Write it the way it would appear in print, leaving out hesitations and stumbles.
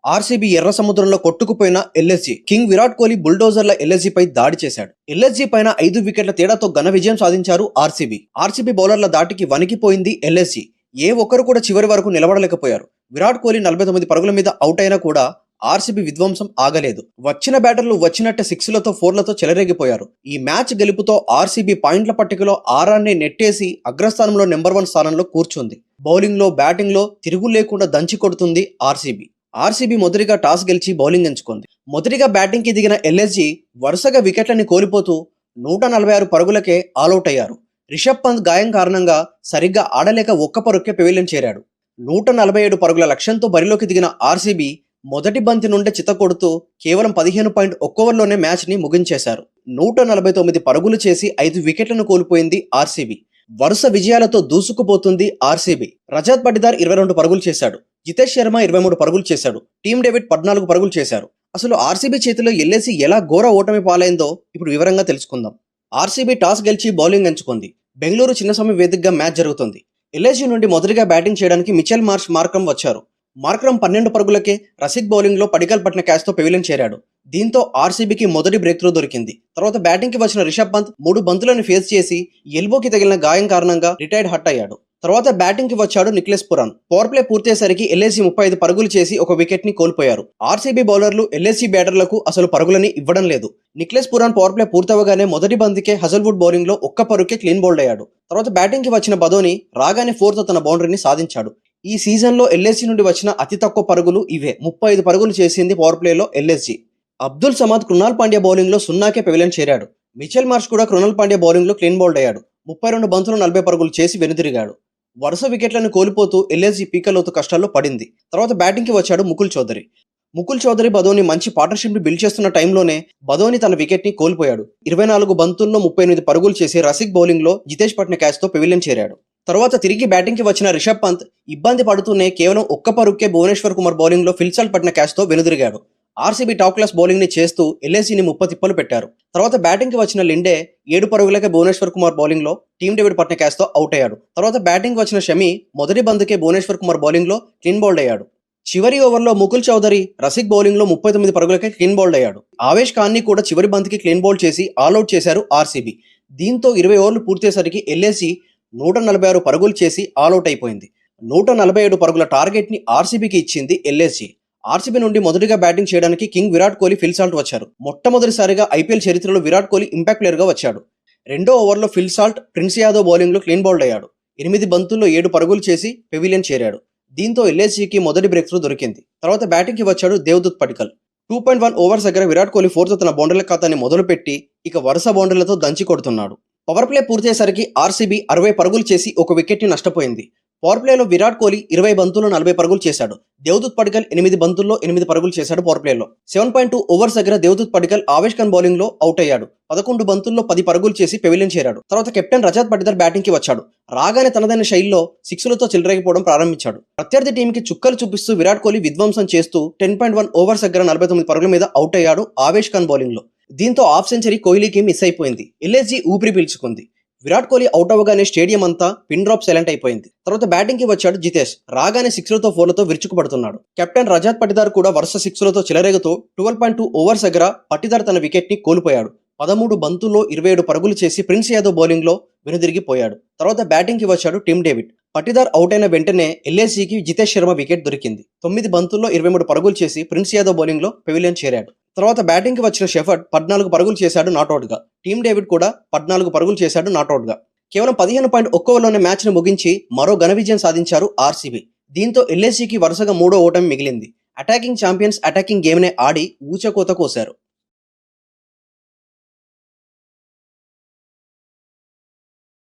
RCB ఎర్ర సముద్రంలో కొట్టుకుపోయిన ఎల్ఎస్జీ కింగ్ విరాట్ కోహ్లీ బుల్డోజర్ల ఎల్ఎస్జీ పై దాడి చేశాడు. ఎల్ఎస్జీ పైన 5 వికెట్ల తేడాతో ఘన విజయం సాధించారు ఆర్సీబీ బౌలర్ల దాటికి వణికిపోయింది ఎల్ఎస్జీ. ఏ ఒక్కరు కూడా చివరి వరకు నిలబడలేకపోయారు. విరాట్ కోహ్లీ 49 పరుగుల మీద అవుట్ అయినా కూడా ఆర్సీబీ విధ్వంసం ఆగలేదు. వచ్చిన బ్యాటర్లు వచ్చినట్టే 6లతో 4లతో చెలరేగిపోయారు. ఈ మ్యాచ్ గెలుపుతో ఆర్సీబీ పాయింట్ల పట్టికలో ఆరాన్ని నెట్టేసి అగ్రస్థానంలో నెంబర్ 1 స్థానంలో కూర్చుంది. బౌలింగ్ లో బ్యాటింగ్ లో తిరుగు లేకుండా దంచి కొడుతుంది ఆర్సీబీ మొదటిగా టాస్ గెలిచి బౌలింగ్ ఎంచుకుంది. మొదటిగా బ్యాటింగ్ కి దిగిన ఎల్ఎస్జీ వరుసగా వికెట్లని కోల్పోతూ 146 పరుగులకే ఆలౌట్ అయ్యారు. రిషబ్ పంత్ గాయం కారణంగా సరిగ్గా ఆడలేక ఒక్క పరుక్కే పెవిలియన్ చేరాడు. 147 పరుగుల లక్ష్యంతో బరిలోకి దిగిన ఆర్సీబీ మొదటి బంతి నుండే చితకొడుతూ కేవలం 15.1 ఓవర్లోనే మ్యాచ్ ని ముగించేశారు. 149 పరుగులు చేసి 5 వికెట్లను కోల్పోయింది ఆర్సీబీ. వరుస విజయాలతో దూసుకుపోతుంది ఆర్సీబీ. రజత్ పటిదార్ 22 పరుగులు చేశాడు. జితేష్ శర్మ 23 పరుగులు చేశాడు. టీమ్ డేవిడ్ 14 పరుగులు చేశారు. అసలు ఆర్సీబీ చేతిలో ఎల్ఎస్జీ ఎలా ఘోర ఓటమి పాలైందో ఇప్పుడు వివరంగా తెలుసుకుందాం. ఆర్సీబీ టాస్ గెలిచి బౌలింగ్ ఎంచుకుంది. బెంగళూరు చిన్నస్వామి వేదికగా మ్యాచ్ జరుగుతుంది. ఎల్ఎస్జీ నుండి మొదటిగా బ్యాటింగ్ చేయడానికి మిచెల్ మార్క్రమ్ వచ్చారు. మార్క్రమ్ 12 పరుగులకే రసిక్ బౌలింగ్ లో పడికల్ పట్టిన క్యాచ్ తో పెవిలియన్ చేరాడు. దీంతో ఆర్సీబీకి మొదటి బ్రేక్ త్రూ దొరికింది. తర్వాత బ్యాటింగ్ కి వచ్చిన రిషబ్ పంత్ 3 బంతులను ఫేస్ చేసి ఎల్బోకి తగిలిన గాయం కారణంగా రిటైర్డ్ హట్ అయ్యాడు. తర్వాత బ్యాటింగ్ కి వచ్చాడు necklace Puran. Power play పూర్తయ్యేసరికి LSG 35 పరుగులు చేసి ఒక వికెట్ ని కోల్పోయారు. ఆర్సీబీ బౌలర్లు ఎల్ఎస్జీ బ్యాటర్లకు అసలు పరుగులని ఇవ్వడం లేదు. నిక్లెస్ పురాన్ పవర్ ప్లే పూర్తవగానే మొదటి బంతికే హజల్వుడ్ బౌలింగ్ లో ఒక్క పరుకే క్లీన్ బౌల్డ్ అయ్యాడు. తర్వాత బ్యాటింగ్ కి వచ్చిన బదోని రాగానే 4తో తన బౌండరీని సాధించాడు. ఈ సీజన్ లో ఎల్ఎస్జీ నుండి వచ్చిన అతి తక్కువ పరుగులు ఇవే. 35 పరుగులు చేసింది పవర్ ప్లేలో ఎల్ఎస్జీ. అబ్దుల్ సమాద్ కృణాల్ పాండ్యా బౌలింగ్ లో 0కే పెవిలియన్ చేరాడు. మిచెల్ మార్ష్ కూడా కృణాల్ పాండ్యా బౌలింగ్ లో క్లీన్ బౌల్డ్ అయ్యాడు. 32 బంతులు 40 పరుగులు చేసి వెనుదిరిగాడు. వరుస వికెట్లను కోల్పోతూ ఎల్ఎస్జీ పీకలోతు కష్టాల్లో పడింది. తర్వాత బ్యాటింగ్ కి వచ్చాడు ముకుల్ చౌదరి బదోని మంచి పార్ట్నర్షిప్ ని బిల్డ్ చేస్తున్న టైంలోనే బదోని తన వికెట్ ని కోల్పోయాడు. 24 బంతుల్లో 38 పరుగులు చేసి రసిక్ బౌలింగ్ లో జితేష్ పట్టిన క్యాచ్ తో పెవిలియన్ చేరాడు. తర్వాత తిరిగి బ్యాటింగ్ కి వచ్చిన రిషబ్ పంత్ ఇబ్బంది పడుతూనే కేవలం ఒక్క పరుక్కే భువనేశ్వర్ కుమార్ బౌలింగ్ లో ఫిల్సాల్ట్ పట్టిన క్యాచ్ తో వెనుదిరిగాడు. ఆర్సీబీ టాప్ క్లాస్ బౌలింగ్ ని చేస్తూ ఎల్ఎస్జీని 30 తిప్పలు పెట్టారు. తర్వాత బ్యాటింగ్ కి వచ్చిన లిండే 7 పరుగులకే భువనేశ్వర్ కుమార్ బౌలింగ్ లో టీమ్ డేవిడ్ పట్టిన క్యాచ్ తో అవుట్ అయ్యాడు. తర్వాత బ్యాటింగ్ వచ్చిన షమి మొదటి బంతుకే భువనేశ్వర్ కుమార్ బౌలింగ్ లో క్లీన్ బౌల్డ్ అయ్యాడు. చివరి ఓవర్లో ముకుల్ చౌదరి రసిక్ బౌలింగ్ లో 39 పరుగులకే క్లీన్ బౌల్డ్ అయ్యాడు. ఆవేష్ ఖాన్ ని కూడా చివరి బంతికి క్లీన్ బౌల్డ్ చేసి ఆల్అౌట్ చేశారు ఆర్సీబీ. దీంతో 20 ఓవర్లు పూర్తయ్యేసరికి ఎల్ఎస్జీ 146 పరుగులు చేసి ఆల్అౌట్ అయిపోయింది. 147 పరుగుల టార్గెట్ ని ఆర్సీబీకి ఇచ్చింది ఎల్ఎస్జీ. ఆర్సీబీ నుండి మొదటిగా బ్యాటింగ్ చేయడానికి కింగ్ విరాట్ కోహ్లీ ఫిల్సాల్ట్ వచ్చారు. మొట్టమొదటిసారిగా ఐపీఎల్ చరిత్రలో విరాట్ కోహ్లీ ఇంపాక్ట్ ప్లేయర్ గా వచ్చాడు. రెండో ఓవర్లో ఫిల్సాల్ట్ ప్రిన్స్ యాదవ్ బౌలింగ్ లో క్లీన్ బౌల్డ్ అయ్యాడు. 8 బంతుల్లో 7 పరుగులు చేసి పెవిలియన్ చేరాడు. దీంతో ఎల్ఎస్జీకి మొదటి బ్రేక్ త్రూ దొరికింది. తర్వాత బ్యాటింగ్ కి వచ్చాడు దేవదూత్ పడికల్. 2.1 ఓవర్స్ దగ్గర విరాట్ కోహ్లీ 4తో తన బౌండరీల ఖాతాని మొదలుపెట్టి ఇక వరుస బౌండరీలతో దంచి కొడుతున్నాడు. పవర్ ప్లే పూర్తయ్యేసరికి ఆర్సీబీ 60 పరుగులు చేసి ఒక వికెట్ ని నష్టపోయింది. పవర్ ప్లేలో విరాట్ కోహ్లీ 20 బంతుల్లో 40 పరుగులు చేశాడు. దేవదూత్ పడికల్ 8 బంతుల్లో 8 పరుగులు చేశాడు పవర్ ప్లేలో. 7.2 ఓవర్స్ దగ్గర దేవదూత్ పడికల్ ఆవేష్ ఖాన్ బౌలింగ్ లో అవుట్ అయ్యాడు. 11 బంతుల్లో 10 పరుగులు చేసి పెవిలియన్ చేరాడు. తర్వాత కెప్టెన్ రజత్ పటిదార్ బ్యాటింగ్ కి వచ్చాడు. రాగానే తనదైన శైలిలో 6లతో చెలరేగిపోవడం ప్రారంభించాడు. ప్రత్యర్థి టీంకి చుక్కలు చూపిస్తూ విరాట్ కోహ్లీ విధ్వంసం చేస్తూ 10.1 ఓవర్స్ దగ్గర 49 పరుగుల మీద అవుట్ అయ్యాడు ఆవేష్ ఖాన్ బౌలింగ్ లో. దీంతో హాఫ్ సెంచరీ కోహ్లీకి మిస్ అయిపోయింది. ఎల్ఎస్జీ ఊపిరి పీల్చుకుంది. విరాట్ కోహ్లీ అవుట్ అవ్వగానే స్టేడియం అంతా పిన్ డ్రాప్ సైలెంట్ అయిపోయింది. తర్వాత బ్యాటింగ్ కి వచ్చాడు జితేష్. రాగానే 6లతో 4లతో విరుచుకుపడుతున్నాడు. కెప్టెన్ రజత్ పటిదార్ కూడా వరుస 6లతో చెలరేగుతూ 12.2 ఓవర్స్ దగ్గర పటిదార్ తన వికెట్ ని కోల్పోయాడు. 13 బంతుల్లో 27 పరుగులు చేసి ప్రిన్స్ యాదవ్ బౌలింగ్ లో వెనుదిరిగిపోయాడు. తర్వాత బ్యాటింగ్ కి వచ్చాడు టీమ్ డేవిడ్. పటిదార్ అవుట్ అయిన వెంటనే ఎల్ఎస్జీకి జితేష్ శర్మ వికెట్ దొరికింది. 9 బంతుల్లో 23 పరుగులు చేసి ప్రిన్స్ యాదవ్ బౌలింగ్ లో పెవిలియన్ చేరాడు. తర్వాత బ్యాటింగ్ కి వచ్చిన షెఫర్డ్ 14 పరుగులు చేశాడు నాట్అవుట్ గా. టీమ్ డేవిడ్ కూడా 14 పరుగులు చేశాడు నాట్అవుట్ గా. కేవలం 15.1 ఓవర్లోనే మ్యాచ్ ను ముగించి మరో ఘన విజయం సాధించారు ఆర్సీబీ. దీంతో ఎల్ఎస్జీకి వరుసగా 3వ ఓటమి మిగిలింది. అటాకింగ్ ఛాంపియన్స్ అటాకింగ్ గేమ్ నే ఆడి ఊచకోత కోశారు.